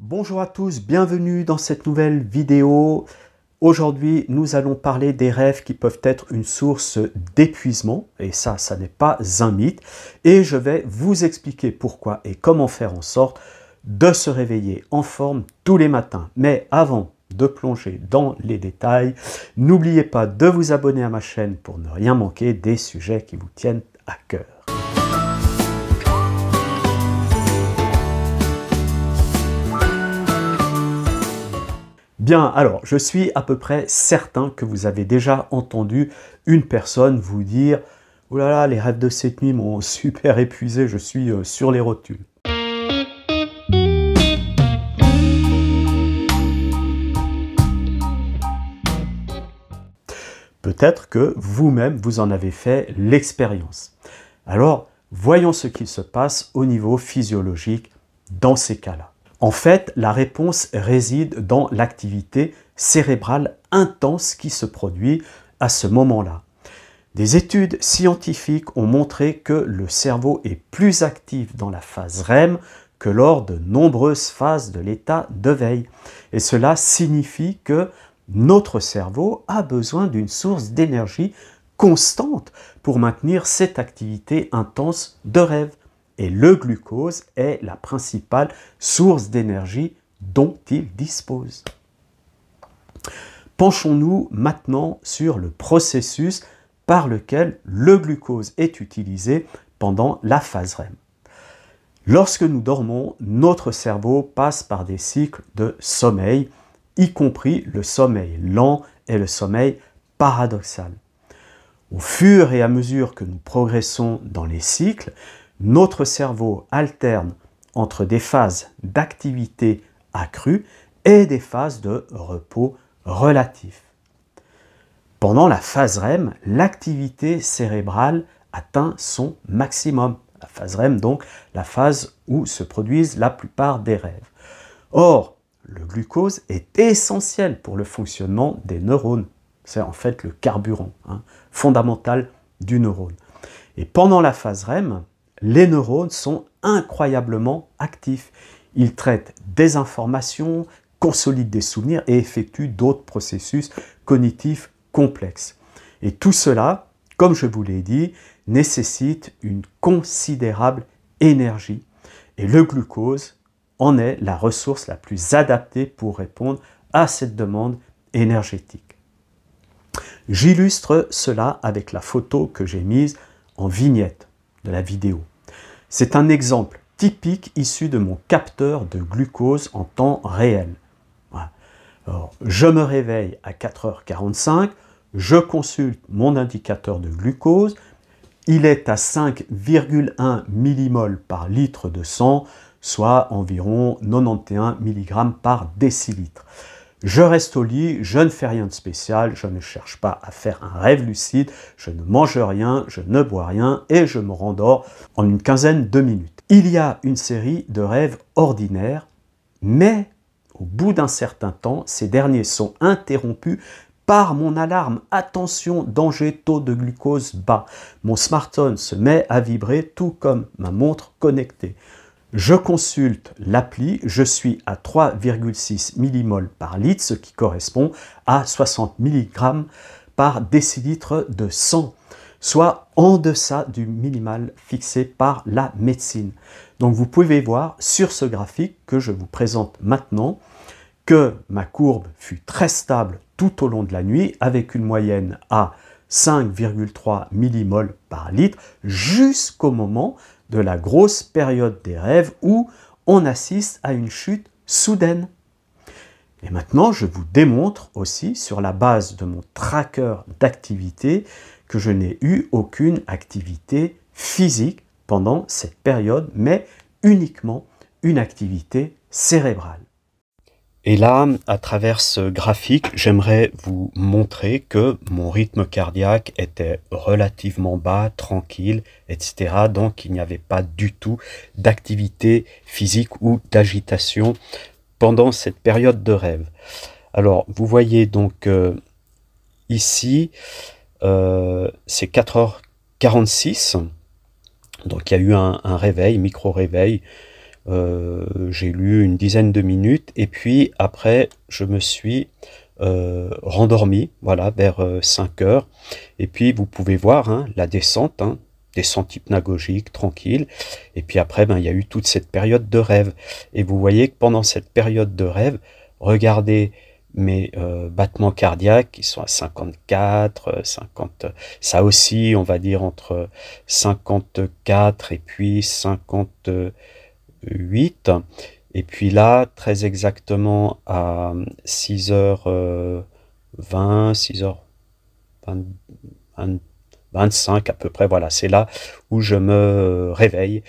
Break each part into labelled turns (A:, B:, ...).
A: Bonjour à tous, bienvenue dans cette nouvelle vidéo. Aujourd'hui, nous allons parler des rêves qui peuvent être une source d'épuisement, et ça n'est pas un mythe. Et je vais vous expliquer pourquoi et comment faire en sorte de se réveiller en forme tous les matins. Mais avant de plonger dans les détails, n'oubliez pas de vous abonner à ma chaîne pour ne rien manquer des sujets qui vous tiennent à cœur. Bien, alors, je suis à peu près certain que vous avez déjà entendu une personne vous dire « Oh là là, les rêves de cette nuit m'ont super épuisé, je suis sur les rotules. » Peut-être que vous-même, vous en avez fait l'expérience. Alors, voyons ce qu'il se passe au niveau physiologique dans ces cas-là. En fait, la réponse réside dans l'activité cérébrale intense qui se produit à ce moment-là. Des études scientifiques ont montré que le cerveau est plus actif dans la phase REM que lors de nombreuses phases de l'état de veille. Et cela signifie que notre cerveau a besoin d'une source d'énergie constante pour maintenir cette activité intense de rêve. Et le glucose est la principale source d'énergie dont il dispose. Penchons-nous maintenant sur le processus par lequel le glucose est utilisé pendant la phase REM. Lorsque nous dormons, notre cerveau passe par des cycles de sommeil, y compris le sommeil lent et le sommeil paradoxal. Au fur et à mesure que nous progressons dans les cycles, notre cerveau alterne entre des phases d'activité accrue et des phases de repos relatif. Pendant la phase REM, l'activité cérébrale atteint son maximum. La phase REM, donc, la phase où se produisent la plupart des rêves. Or, le glucose est essentiel pour le fonctionnement des neurones. C'est en fait le carburant fondamental du neurone. Et pendant la phase REM, les neurones sont incroyablement actifs. Ils traitent des informations, consolident des souvenirs et effectuent d'autres processus cognitifs complexes. Et tout cela, comme je vous l'ai dit, nécessite une considérable énergie. Et le glucose en est la ressource la plus adaptée pour répondre à cette demande énergétique. J'illustre cela avec la photo que j'ai mise en vignette de la vidéo. C'est un exemple typique issu de mon capteur de glucose en temps réel. Voilà. Alors, je me réveille à 4h45, je consulte mon indicateur de glucose, il est à 5,1 millimoles par litre de sang, soit environ 91 mg par décilitre. Je reste au lit, je ne fais rien de spécial, je ne cherche pas à faire un rêve lucide, je ne mange rien, je ne bois rien et je me rendors en une quinzaine de minutes. Il y a une série de rêves ordinaires, mais au bout d'un certain temps, ces derniers sont interrompus par mon alarme. Attention, danger, taux de glucose bas. Mon smartphone se met à vibrer tout comme ma montre connectée. Je consulte l'appli, je suis à 3,6 millimoles par litre, ce qui correspond à 60 mg par décilitre de sang, soit en deçà du minimal fixé par la médecine. Donc vous pouvez voir sur ce graphique que je vous présente maintenant que ma courbe fut très stable tout au long de la nuit avec une moyenne à 5,3 millimoles par litre jusqu'au moment de la grosse période des rêves où on assiste à une chute soudaine. Et maintenant, je vous démontre aussi, sur la base de mon tracker d'activité, que je n'ai eu aucune activité physique pendant cette période, mais uniquement une activité cérébrale. Et là, à travers ce graphique, j'aimerais vous montrer que mon rythme cardiaque était relativement bas, tranquille, etc. Donc, il n'y avait pas du tout d'activité physique ou d'agitation pendant cette période de rêve. Alors, vous voyez donc ici, c'est 4h46. Donc, il y a eu un réveil, micro-réveil, J'ai lu une dizaine de minutes et puis après je me suis rendormi, voilà, vers 5 heures. Et puis vous pouvez voir hein, la descente, hein, descente hypnagogique, tranquille. Et puis après, ben, il y a eu toute cette période de rêve. Et vous voyez que pendant cette période de rêve, regardez mes battements cardiaques qui sont à 54, 50, ça aussi, on va dire entre 54 et puis 58. Et puis là, très exactement à 6h20, 6h25 à peu près, voilà, c'est là où je me réveille.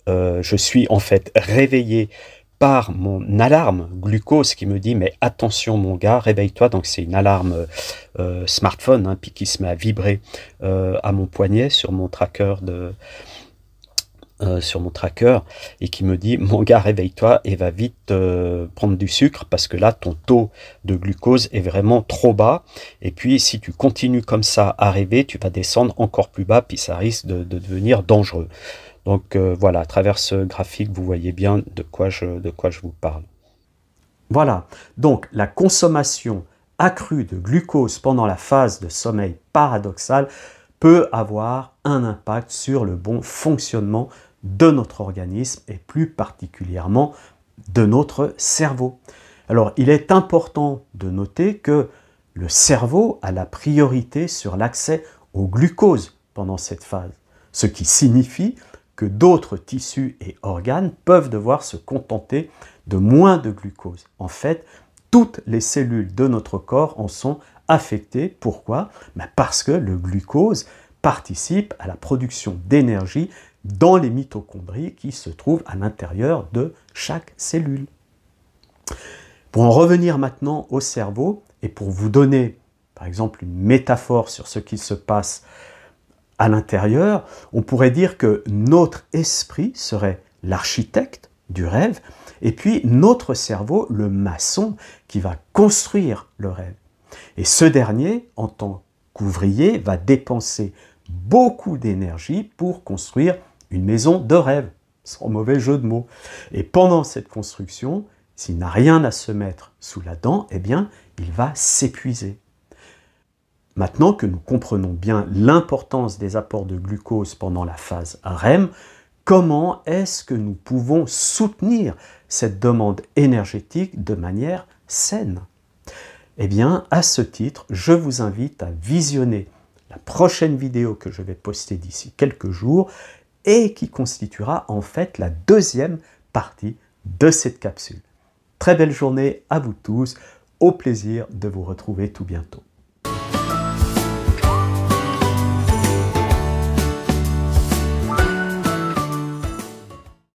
A: Je suis en fait réveillé par mon alarme glucose qui me dit mais attention mon gars, réveille-toi. Donc c'est une alarme smartphone hein, puis qui se met à vibrer à mon poignet sur mon tracker et qui me dit mon gars réveille-toi et va vite prendre du sucre parce que là ton taux de glucose est vraiment trop bas et puis si tu continues comme ça à rêver tu vas descendre encore plus bas puis ça risque de devenir dangereux. Donc voilà, à travers ce graphique, vous voyez bien de quoi je vous parle. Voilà, donc la consommation accrue de glucose pendant la phase de sommeil paradoxal peut avoir un impact sur le bon fonctionnement de notre organisme et plus particulièrement de notre cerveau. Alors, il est important de noter que le cerveau a la priorité sur l'accès au glucose pendant cette phase, ce qui signifie que d'autres tissus et organes peuvent devoir se contenter de moins de glucose. En fait, toutes les cellules de notre corps en sont affectées. Pourquoi? Parce que le glucose participe à la production d'énergie dans les mitochondries qui se trouvent à l'intérieur de chaque cellule. Pour en revenir maintenant au cerveau et pour vous donner par exemple une métaphore sur ce qui se passe à l'intérieur, on pourrait dire que notre esprit serait l'architecte du rêve et puis notre cerveau le maçon qui va construire le rêve. Et ce dernier, en tant qu'ouvrier, va dépenser beaucoup d'énergie pour construire une maison de rêve, sans mauvais jeu de mots. Et pendant cette construction, s'il n'a rien à se mettre sous la dent, eh bien, il va s'épuiser. Maintenant que nous comprenons bien l'importance des apports de glucose pendant la phase REM, comment est-ce que nous pouvons soutenir cette demande énergétique de manière saine? Eh bien, à ce titre, je vous invite à visionner la prochaine vidéo que je vais poster d'ici quelques jours et qui constituera en fait la deuxième partie de cette capsule. Très belle journée à vous tous, au plaisir de vous retrouver tout bientôt.